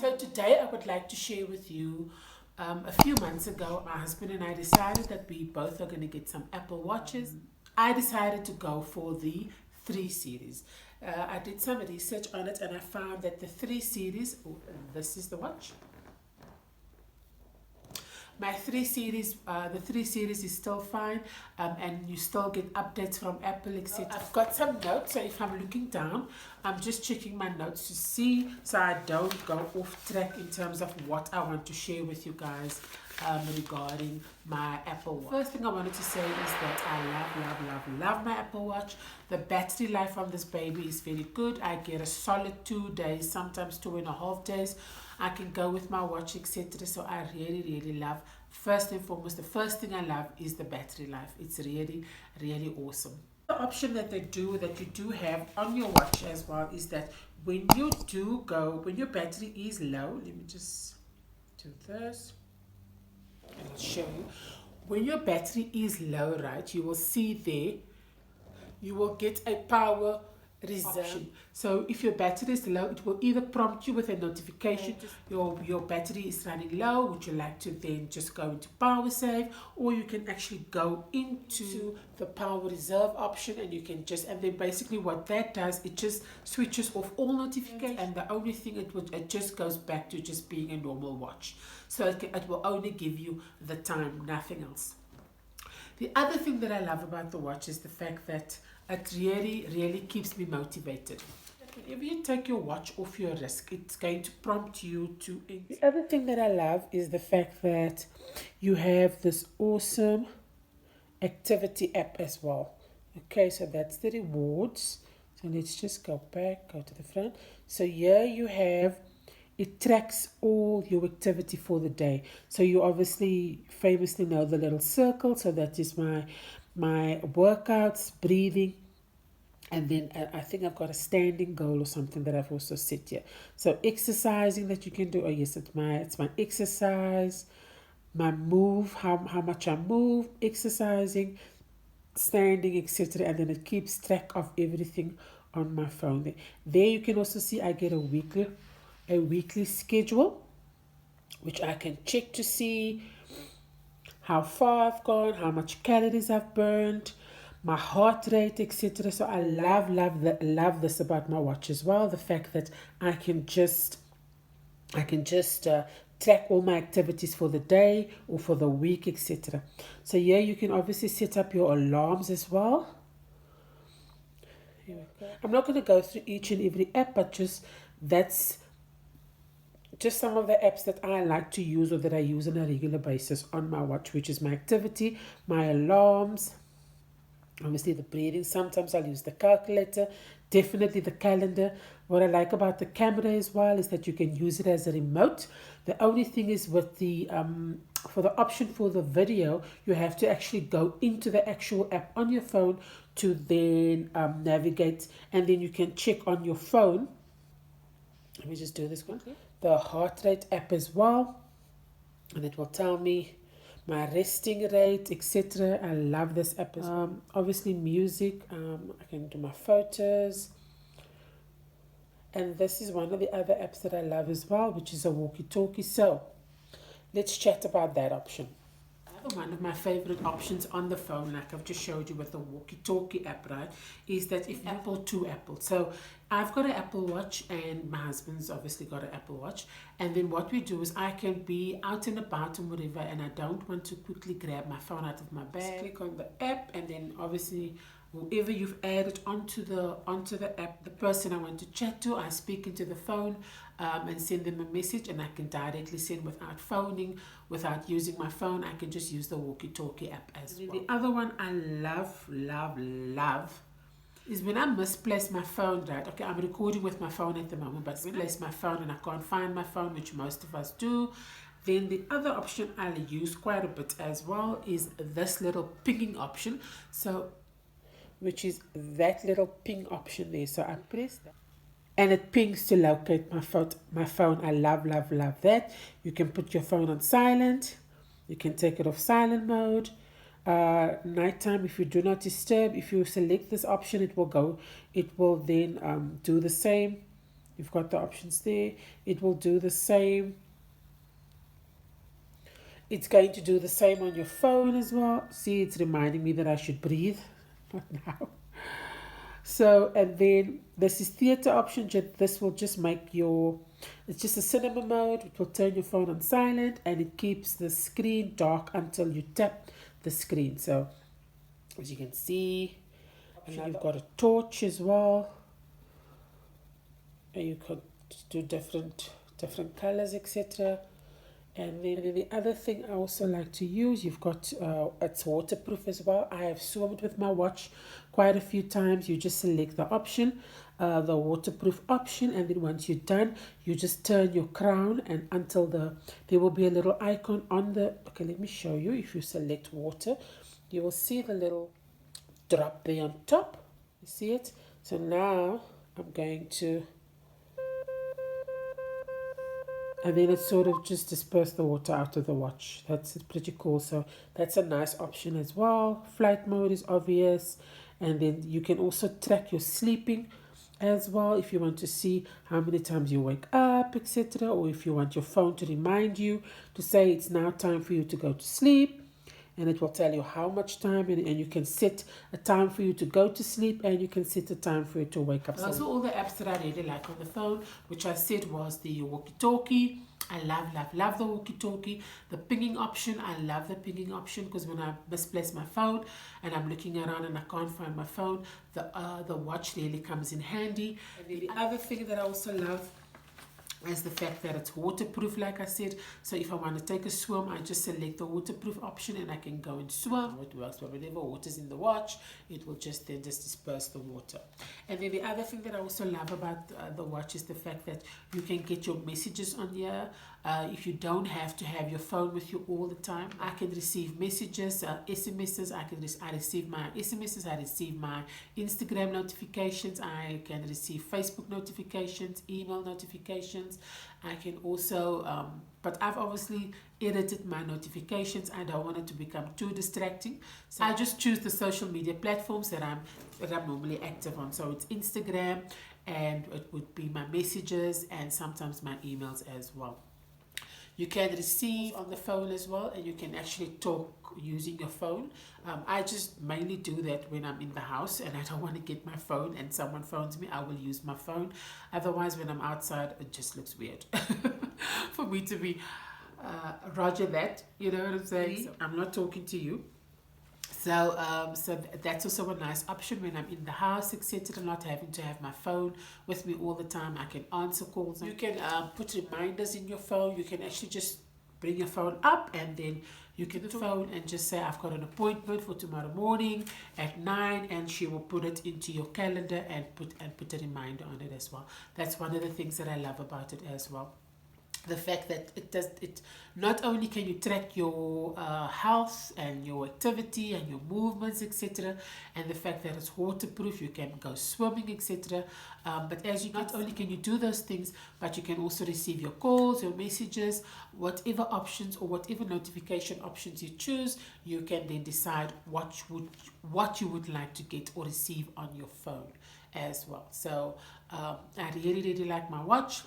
So today I would like to share with you, a few months ago, my husband and I decided that we both are going to get some Apple Watches. I decided to go for the 3 series. I did some research on it and I found that the 3 series, oh, this is the watch. My 3 series, the 3 series is still fine, and you still get updates from Apple, etc. I've got some notes, so if I'm looking down, I'm just checking my notes to see so I don't go off track in terms of what I want to share with you guys regarding my Apple Watch. First thing I wanted to say is that I love my Apple Watch. The battery life on this baby is very good. I get a solid 2 days, sometimes 2.5 days. I can go with my watch, etc. So I really love, first and foremost, the first thing I love is the battery life. It's really awesome. The option that you do have on your watch as well is that when your battery is low, let me just do this and I'll show you. When your battery is low, right, you will see there, you will get a power reserve. So if your battery is low, it will either prompt you with a notification, your battery is running low, would you like to then just go into power save, or you can actually go into the power reserve option and you can just, and then basically what that does, it just switches off all notifications and the only thing it just goes back to just being a normal watch. So it will only give you the time, nothing else. The other thing that I love about the watch is the fact that it really keeps me motivated. Whenever you take your watch off your wrist, it's going to prompt you to... The other thing that I love is the fact that you have this awesome activity app as well. Okay, so that's the rewards. So let's just go to the front. So here you have, it tracks all your activity for the day. So you obviously famously know the little circle. So that is my workouts, breathing, and then I think I've got a standing goal or something that I've also set here. So exercising that you can do. Oh yes, it's my exercise, my move, how much I move, exercising, standing, etc. And then it keeps track of everything on my phone. There you can also see I get a weekly schedule, which I can check to see how far I've gone, how much calories I've burned, my heart rate, etc. So I love this about my watch as well. The fact that I can just track all my activities for the day or for the week, etc. So here you can obviously set up your alarms as well. Here we go. I'm not going to go through each and every app, but that's just some of the apps that I like to use or that I use on a regular basis on my watch, which is my activity, my alarms, obviously the breathing. Sometimes I'll use the calculator, definitely the calendar. What I like about the camera as well is that you can use it as a remote. The only thing is with the for the option for the video, you have to actually go into the actual app on your phone to then navigate, and then you can check on your phone. Let me just do this one. The heart rate app as well, and it will tell me my resting rate, etc. I love this app as well. Obviously music, I can do my photos, and this is one of the other apps that I love as well, which is a walkie-talkie. So let's chat about that option. One of my favorite options on the phone, like I've just showed you with the walkie-talkie app, right, is that if Apple. So I've got an Apple Watch and my husband's obviously got an Apple Watch, and then what we do is I can be out and about and whatever, and I don't want to quickly grab my phone out of my bag. Click on the app, and then obviously whoever you've added onto the app, the person I want to chat to, I speak into the phone and send them a message, and I can directly send without phoning, without using my phone. I can just use the walkie-talkie app as well. The other one I love is when I misplace my phone, right? Okay, I'm recording with my phone at the moment, but misplace my phone and I can't find my phone, which most of us do. Then the other option I'll use quite a bit as well is this little pinging option. So, which is that little ping option there. So I press that, and it pings to locate my phone. I love that. You can put your phone on silent. You can take it off silent mode. Nighttime, if you do not disturb, if you select this option, it will then do the same. You've got the options there. It will do the same. It's going to do the same on your phone as well. See, it's reminding me that I should breathe. Not now. So, and then this is theater option. This will just make your, it's just a cinema mode. It will turn your phone on silent and it keeps the screen dark until you tap the screen. So, as you can see, and you've got a torch as well. And you could do different colors, etc. And then the other thing I also like to use, you've got, it's waterproof as well. I have swimmed with my watch quite a few times. You just select the option, the waterproof option, and then once you're done, you just turn your crown and until there will be a little icon on the, okay, let me show you. If you select water, you will see the little drop there on top. You see it? So now I'm going to, and then it sort of just disperse the water out of the watch. That's pretty cool. So that's a nice option as well. Flight mode is obvious. And then you can also track your sleeping as well if you want to see how many times you wake up, etc. Or if you want your phone to remind you to say it's now time for you to go to sleep. And it will tell you how much time, and you can set a time for you to go to sleep, and you can set a time for you to wake up. Those are all the apps that I really like on the phone, which I said was the walkie-talkie. I love the walkie-talkie. The pinging option, I love the pinging option because when I misplace my phone and I'm looking around and I can't find my phone, the watch really comes in handy. And the other thing that I also love is the fact that it's waterproof, like I said. So if I want to take a swim, I just select the waterproof option and I can go and swim. It works for whenever water's in the watch, it will just then just disperse the water. And then the other thing that I also love about the watch is the fact that you can get your messages on here. If you don't have to have your phone with you all the time, I can receive messages, SMSs. I receive my SMSs, I receive my Instagram notifications, I can receive Facebook notifications, email notifications. I can also, but I've obviously edited my notifications. I don't want it to become too distracting. So I just choose the social media platforms that I'm normally active on. So it's Instagram, and it would be my messages and sometimes my emails as well. You can receive on the phone as well, and you can actually talk using your phone. I just mainly do that when I'm in the house and I don't want to get my phone and someone phones me, I will use my phone. Otherwise, when I'm outside, it just looks weird for me to be roger that, you know what I'm saying? So I'm not talking to you. So, that's also a nice option when I'm in the house, etc. Not having to have my phone with me all the time. I can answer calls. You can put reminders in your phone. You can actually just bring your phone up and then you can phone and just say I've got an appointment for tomorrow morning at 9, and she will put it into your calendar and put a reminder on it as well. That's one of the things that I love about it as well. The fact that it not only can you track your health and your activity and your movements, etc., and the fact that it's waterproof, you can go swimming, etc. But as you not only can you do those things, but you can also receive your calls, your messages, whatever options or whatever notification options you choose. You can then decide what you would like to get or receive on your phone as well. So I really like my watch.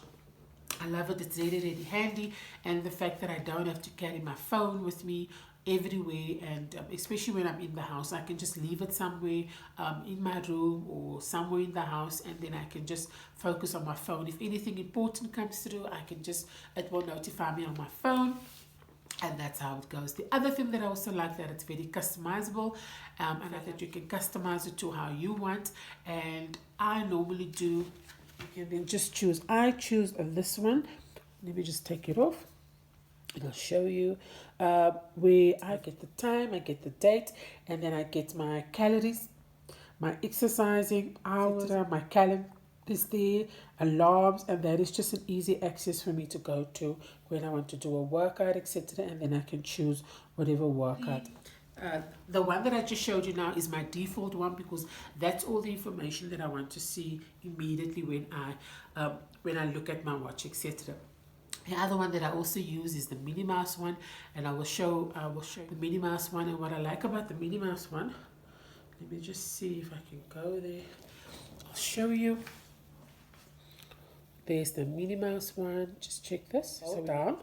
I love it. It's really handy, and the fact that I don't have to carry my phone with me everywhere, and especially when I'm in the house, I can just leave it somewhere in my room or somewhere in the house, and then I can just focus on my phone. If anything important comes through, it will notify me on my phone. And that's how it goes. The other thing that I also like, that it's very customizable, and I think you can customize it to how you want. And I normally do, you can then just choose, I choose this one. Let me just take it off and I'll show you where I get the time, I get the date, and then I get my calories, my exercising hours, my calendar is there, alarms, and that is just an easy access for me to go to when I want to do a workout, etc. And then I can choose whatever workout. The one that I just showed you now is my default one, because that's all the information that I want to see immediately when I look at my watch, etc. The other one that I also use is the Minnie Mouse one, and I will show the Minnie Mouse one. And what I like about the Minnie Mouse one, let me just see if I can go there. I'll show you. There's the Minnie Mouse one. Just check this. So down.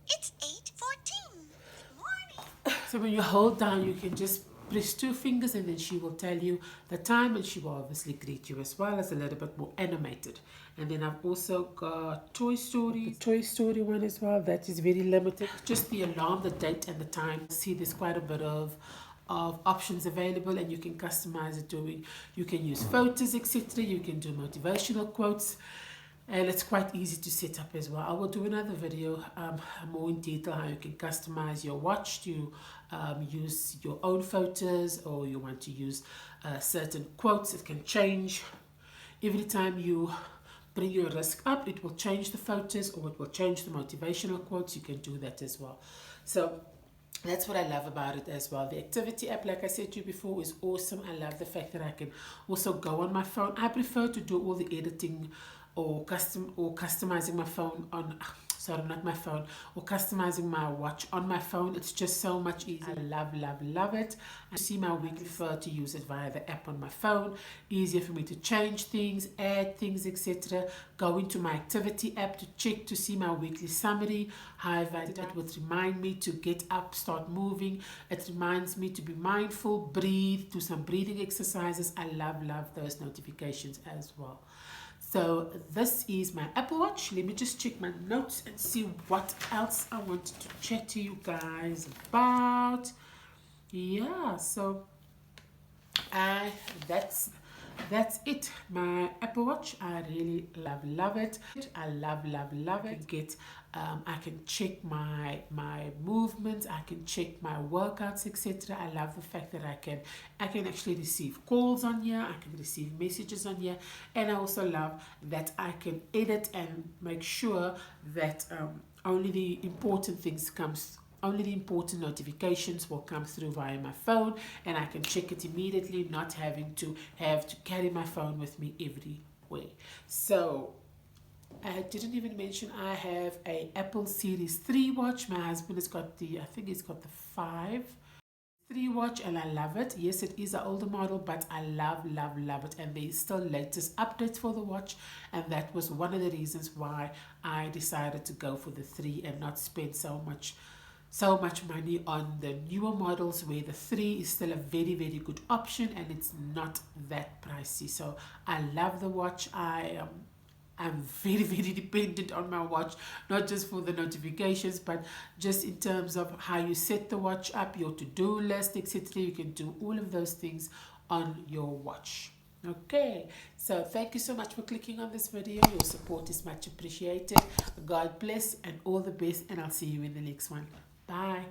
It's 8:14. Good morning. So when you hold down, you can just press 2 fingers and then she will tell you the time, and she will obviously greet you as well, as a little bit more animated. And then I've also got Toy Story, the Toy Story one as well. That is very limited. Just the alarm, the date and the time. See, there's quite a bit of options available, and you can customize it. You can use photos, etc. You can do motivational quotes, and it's quite easy to set up as well. I will do another video more in detail how you can customize your watch to use your own photos, or you want to use certain quotes. It can change every time you bring your wrist up. It will change the photos, or it will change the motivational quotes. You can do that as well. So that's what I love about it as well. The activity app, like I said to you before, is awesome. I love the fact that I can also go on my phone. I prefer to do all the editing or customizing my phone on not my phone, or customizing my watch on my phone. It's just so much easier. I love it. I see my week, prefer to use it via the app on my phone. Easier for me to change things, add things, etc. Go into my activity app to check to see my weekly summary. However, it would remind me to get up, start moving. It reminds me to be mindful, breathe, do some breathing exercises. I love those notifications as well. So this is my Apple Watch. Let me just check my notes and see what else I wanted to chat to you guys about. Yeah, so that's it. My Apple Watch, I really love it. I love it. I can check my movements, I can check my workouts, etc. I love the fact that I can actually receive calls on here, I can receive messages on here, and I also love that I can edit and make sure that only the important notifications will come through via my phone, and I can check it immediately, not having to carry my phone with me everywhere. So I didn't even mention I have a Apple Series 3 watch. My husband has got I think he's got the 3 watch, and I love it. Yes, it is an older model, but I love it, and there's still latest updates for the watch, and that was one of the reasons why I decided to go for the 3 and not spend so much money on the newer models, where the 3 is still a very good option, and it's not that pricey. So I love the watch. I'm very dependent on my watch, not just for the notifications, but just in terms of how you set the watch up, your to-do list, etc. You can do all of those things on your watch. Okay, so thank you so much for clicking on this video. Your support is much appreciated. God bless and all the best, and I'll see you in the next one. Bye.